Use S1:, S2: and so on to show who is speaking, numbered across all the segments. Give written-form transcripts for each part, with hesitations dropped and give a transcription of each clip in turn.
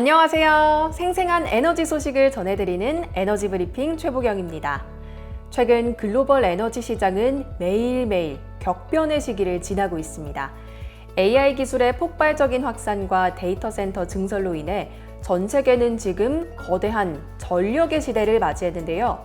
S1: 안녕하세요. 생생한 에너지 소식을 전해드리는 에너지 브리핑 최보경입니다. 최근 글로벌 에너지 시장은 매일매일 격변의 시기를 지나고 있습니다. AI 기술의 폭발적인 확산과 데이터 센터 증설로 인해 전 세계는 지금 거대한 전력의 시대를 맞이했는데요.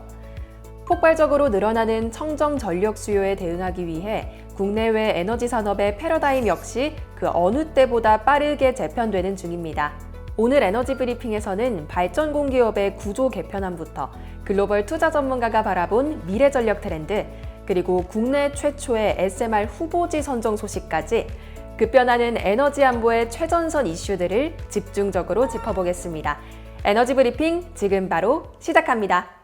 S1: 폭발적으로 늘어나는 청정 전력 수요에 대응하기 위해 국내외 에너지 산업의 패러다임 역시 그 어느 때보다 빠르게 재편되는 중입니다. 오늘 에너지 브리핑에서는 발전공 기업의 구조 개편안부터 글로벌 투자 전문가가 바라본 미래 전력 트렌드, 그리고 국내 최초의 SMR 후보지 선정 소식까지 급변하는 에너지 안보의 최전선 이슈들을 집중적으로 짚어보겠습니다. 에너지 브리핑 지금 바로 시작합니다.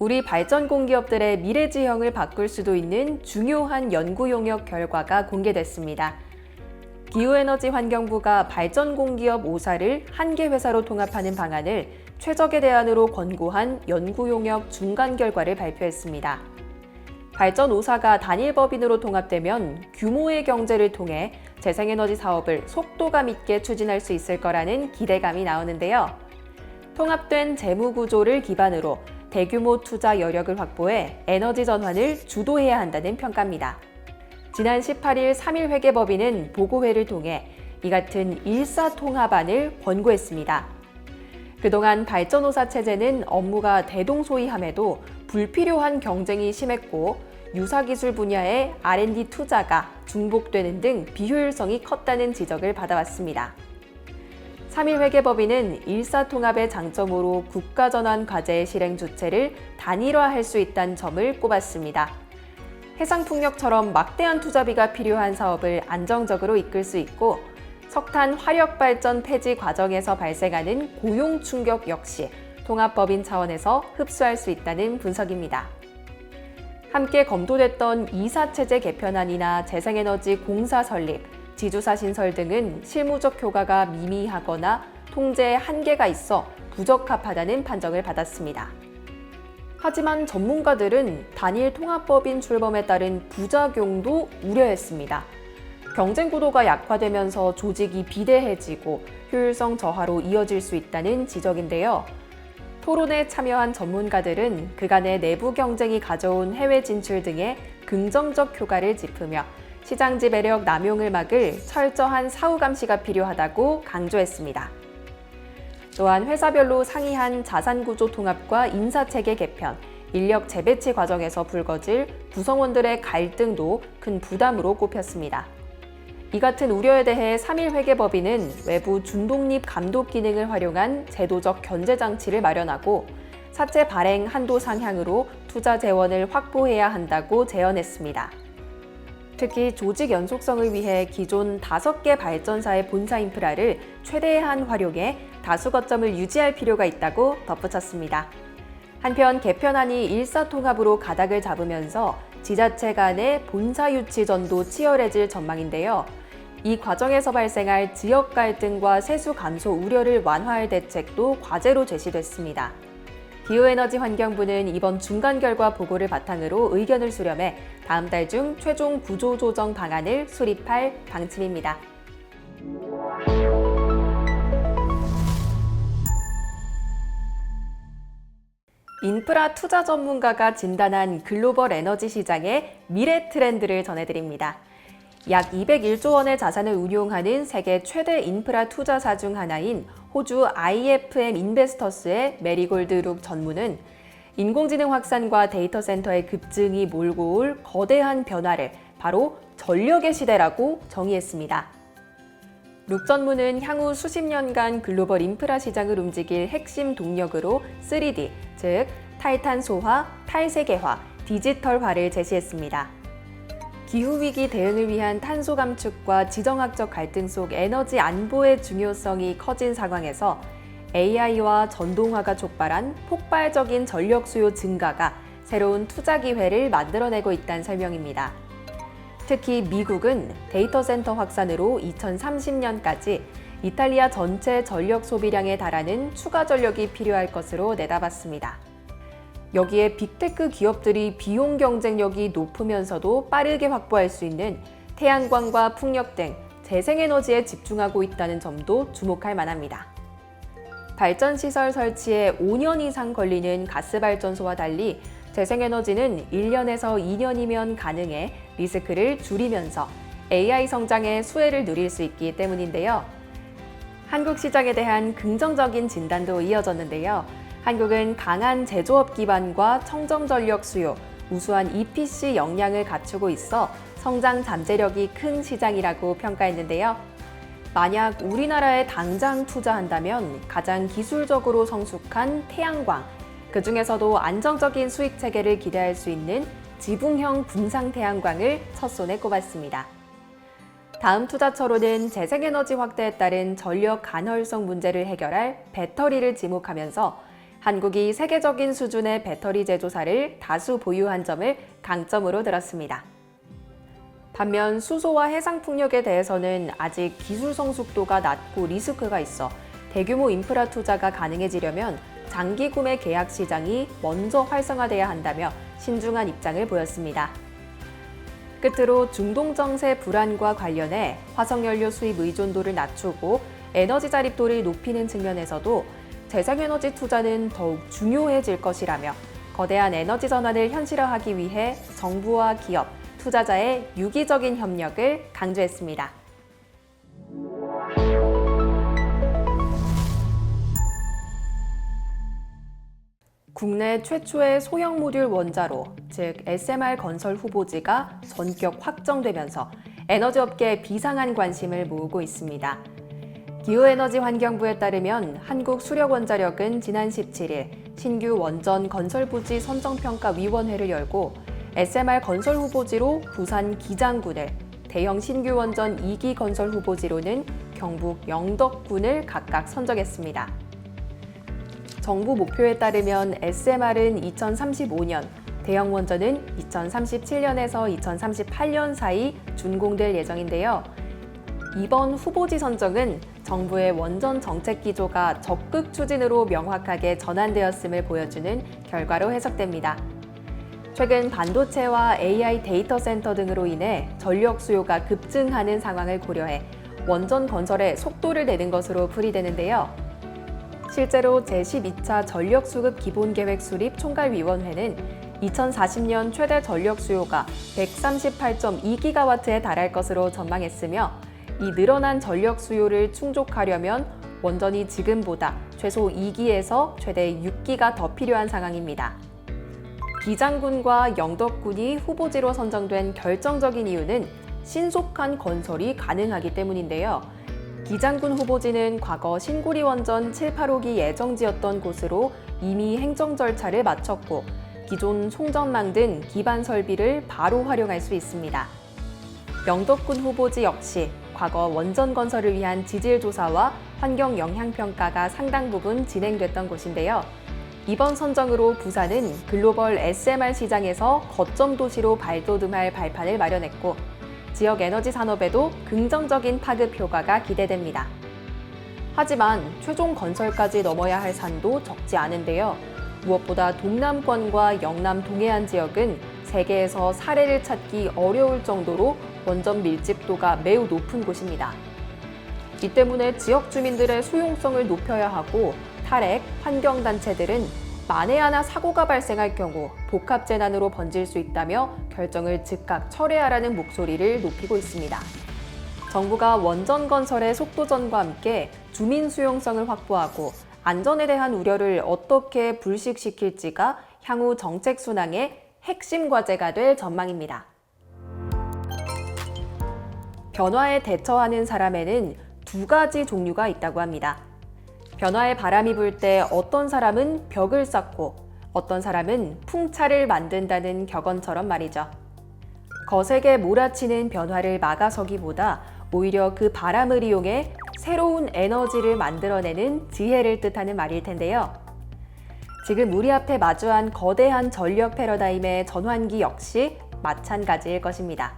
S1: 우리 발전공 기업들의 미래 지형을 바꿀 수도 있는 중요한 연구 용역 결과가 공개됐습니다. 기후에너지 환경부가 발전공 기업 5사를 한 개 회사로 통합하는 방안을 최적의 대안으로 권고한 연구 용역 중간 결과를 발표했습니다. 발전 5사가 단일 법인으로 통합되면 규모의 경제를 통해 재생에너지 사업을 속도감 있게 추진할 수 있을 거라는 기대감이 나오는데요. 통합된 재무 구조를 기반으로 대규모 투자 여력을 확보해 에너지 전환을 주도해야 한다는 평가입니다. 지난 18일 3일 회계법인은 보고회를 통해 이 같은 일사통합안을 권고했습니다. 그동안 발전 5사 체제는 업무가 대동소이함에도 불필요한 경쟁이 심했고 유사기술 분야의 R&D 투자가 중복되는 등 비효율성이 컸다는 지적을 받아왔습니다. 3일 회계법인은 일사통합의 장점으로 국가전환 과제의 실행 주체를 단일화할 수 있다는 점을 꼽았습니다. 해상풍력처럼 막대한 투자비가 필요한 사업을 안정적으로 이끌 수 있고 석탄 화력발전 폐지 과정에서 발생하는 고용 충격 역시 통합법인 차원에서 흡수할 수 있다는 분석입니다. 함께 검토됐던 이사체제 개편안이나 재생에너지 공사 설립, 지주사 신설 등은 실무적 효과가 미미하거나 통제에 한계가 있어 부적합하다는 판정을 받았습니다. 하지만 전문가들은 단일 통합법인 출범에 따른 부작용도 우려했습니다. 경쟁 구도가 약화되면서 조직이 비대해지고 효율성 저하로 이어질 수 있다는 지적인데요. 토론에 참여한 전문가들은 그간의 내부 경쟁이 가져온 해외 진출 등의 긍정적 효과를 짚으며 시장지 매력 남용을 막을 철저한 사후 감시가 필요하다고 강조했습니다. 또한 회사별로 상이한 자산구조 통합과 인사체계 개편, 인력 재배치 과정에서 불거질 구성원들의 갈등도 큰 부담으로 꼽혔습니다. 이 같은 우려에 대해 3일 회계법인은 외부 준독립 감독 기능을 활용한 제도적 견제 장치를 마련하고 사채 발행 한도 상향으로 투자 재원을 확보해야 한다고 제언했습니다. 특히 조직 연속성을 위해 기존 5개 발전사의 본사 인프라를 최대한 활용해 다수 거점을 유지할 필요가 있다고 덧붙였습니다. 한편 개편안이 일사통합으로 가닥을 잡으면서 지자체 간의 본사 유치 전도 치열해질 전망인데요. 이 과정에서 발생할 지역 갈등과 세수 감소 우려를 완화할 대책도 과제로 제시됐습니다. 기후에너지 환경부는 이번 중간 결과 보고를 바탕으로 의견을 수렴해 다음 달 중 최종 구조조정 방안을 수립할 방침입니다. 인프라 투자 전문가가 진단한 글로벌 에너지 시장의 미래 트렌드를 전해드립니다. 약 201조 원의 자산을 운용하는 세계 최대 인프라 투자사 중 하나인 호주 IFM 인베스터스의 메리골드 룩 전무는 인공지능 확산과 데이터 센터의 급증이 몰고 올 거대한 변화를 바로 전력의 시대라고 정의했습니다. 룩 전무는 향후 수십 년간 글로벌 인프라 시장을 움직일 핵심 동력으로 3D, 즉 탈탄소화, 탈세계화, 디지털화를 제시했습니다. 기후위기 대응을 위한 탄소 감축과 지정학적 갈등 속 에너지 안보의 중요성이 커진 상황에서 AI와 전동화가 촉발한 폭발적인 전력 수요 증가가 새로운 투자 기회를 만들어내고 있다는 설명입니다. 특히 미국은 데이터 센터 확산으로 2030년까지 이탈리아 전체 전력 소비량에 달하는 추가 전력이 필요할 것으로 내다봤습니다. 여기에 빅테크 기업들이 비용 경쟁력이 높으면서도 빠르게 확보할 수 있는 태양광과 풍력 등 재생에너지에 집중하고 있다는 점도 주목할 만합니다. 발전시설 설치에 5년 이상 걸리는 가스발전소와 달리 재생에너지는 1년에서 2년이면 가능해 리스크를 줄이면서 AI 성장의 수혜를 누릴 수 있기 때문인데요. 한국 시장에 대한 긍정적인 진단도 이어졌는데요. 한국은 강한 제조업 기반과 청정전력 수요, 우수한 EPC 역량을 갖추고 있어 성장 잠재력이 큰 시장이라고 평가했는데요. 만약 우리나라에 당장 투자한다면 가장 기술적으로 성숙한 태양광, 그 중에서도 안정적인 수익 체계를 기대할 수 있는 지붕형 분상 태양광을 첫손에 꼽았습니다. 다음 투자처로는 재생에너지 확대에 따른 전력 간헐성 문제를 해결할 배터리를 지목하면서 한국이 세계적인 수준의 배터리 제조사를 다수 보유한 점을 강점으로 들었습니다. 반면 수소와 해상풍력에 대해서는 아직 기술 성숙도가 낮고 리스크가 있어 대규모 인프라 투자가 가능해지려면 장기 구매 계약 시장이 먼저 활성화돼야 한다며 신중한 입장을 보였습니다. 끝으로 중동 정세 불안과 관련해 화석연료 수입 의존도를 낮추고 에너지 자립도를 높이는 측면에서도 재생에너지 투자는 더욱 중요해질 것이라며 거대한 에너지 전환을 현실화하기 위해 정부와 기업, 투자자의 유기적인 협력을 강조했습니다. 국내 최초의 소형 모듈 원자로, 즉 SMR 건설 후보지가 전격 확정되면서 에너지업계에 비상한 관심을 모으고 있습니다. 기후에너지환경부에 따르면 한국수력원자력은 지난 17일 신규 원전 건설부지 선정평가위원회를 열고 SMR 건설 후보지로 부산 기장군을, 대형 신규 원전 2기 건설 후보지로는 경북 영덕군을 각각 선정했습니다. 정부 목표에 따르면 SMR은 2035년, 대형 원전은 2037년에서 2038년 사이 준공될 예정인데요. 이번 후보지 선정은 정부의 원전 정책 기조가 적극 추진으로 명확하게 전환되었음을 보여주는 결과로 해석됩니다. 최근 반도체와 AI 데이터 센터 등으로 인해 전력 수요가 급증하는 상황을 고려해 원전 건설에 속도를 내는 것으로 풀이되는데요. 실제로 제12차 전력수급 기본계획 수립 총괄위원회는 2040년 최대 전력 수요가 138.2기가와트에 달할 것으로 전망했으며 이 늘어난 전력 수요를 충족하려면 원전이 지금보다 최소 2기에서 최대 6기가 더 필요한 상황입니다. 기장군과 영덕군이 후보지로 선정된 결정적인 이유는 신속한 건설이 가능하기 때문인데요. 기장군 후보지는 과거 신고리 원전 7, 8호기 예정지였던 곳으로 이미 행정 절차를 마쳤고 기존 송전망 등 기반 설비를 바로 활용할 수 있습니다. 영덕군 후보지 역시 과거 원전 건설을 위한 지질 조사와 환경 영향 평가가 상당 부분 진행됐던 곳인데요. 이번 선정으로 부산은 글로벌 SMR 시장에서 거점 도시로 발돋움할 발판을 마련했고 지역 에너지 산업에도 긍정적인 파급 효과가 기대됩니다. 하지만 최종 건설까지 넘어야 할 산도 적지 않은데요. 무엇보다 동남권과 영남 동해안 지역은 세계에서 사례를 찾기 어려울 정도로 원전 밀집도가 매우 높은 곳입니다. 이 때문에 지역 주민들의 수용성을 높여야 하고 탈핵, 환경단체들은 만에 하나 사고가 발생할 경우 복합재난으로 번질 수 있다며 결정을 즉각 철회하라는 목소리를 높이고 있습니다. 정부가 원전 건설의 속도전과 함께 주민 수용성을 확보하고 안전에 대한 우려를 어떻게 불식시킬지가 향후 정책 순항의 핵심 과제가 될 전망입니다. 변화에 대처하는 사람에는 두 가지 종류가 있다고 합니다. 변화의 바람이 불 때 어떤 사람은 벽을 쌓고 어떤 사람은 풍차를 만든다는 격언처럼 말이죠. 거세게 몰아치는 변화를 막아서기보다 오히려 그 바람을 이용해 새로운 에너지를 만들어내는 지혜를 뜻하는 말일 텐데요. 지금 우리 앞에 마주한 거대한 전력 패러다임의 전환기 역시 마찬가지일 것입니다.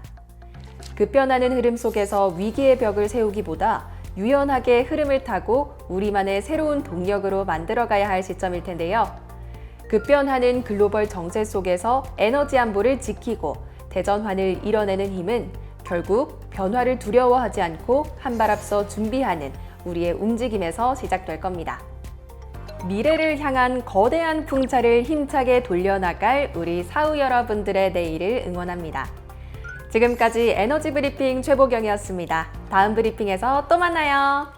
S1: 급변하는 흐름 속에서 위기의 벽을 세우기보다 유연하게 흐름을 타고 우리만의 새로운 동력으로 만들어가야 할 시점일 텐데요. 급변하는 글로벌 정세 속에서 에너지 안보를 지키고 대전환을 이뤄내는 힘은 결국 변화를 두려워하지 않고 한 발 앞서 준비하는 우리의 움직임에서 시작될 겁니다. 미래를 향한 거대한 풍차를 힘차게 돌려나갈 우리 사우 여러분들의 내일을 응원합니다. 지금까지 에너지 브리핑 최보경이었습니다. 다음 브리핑에서 또 만나요.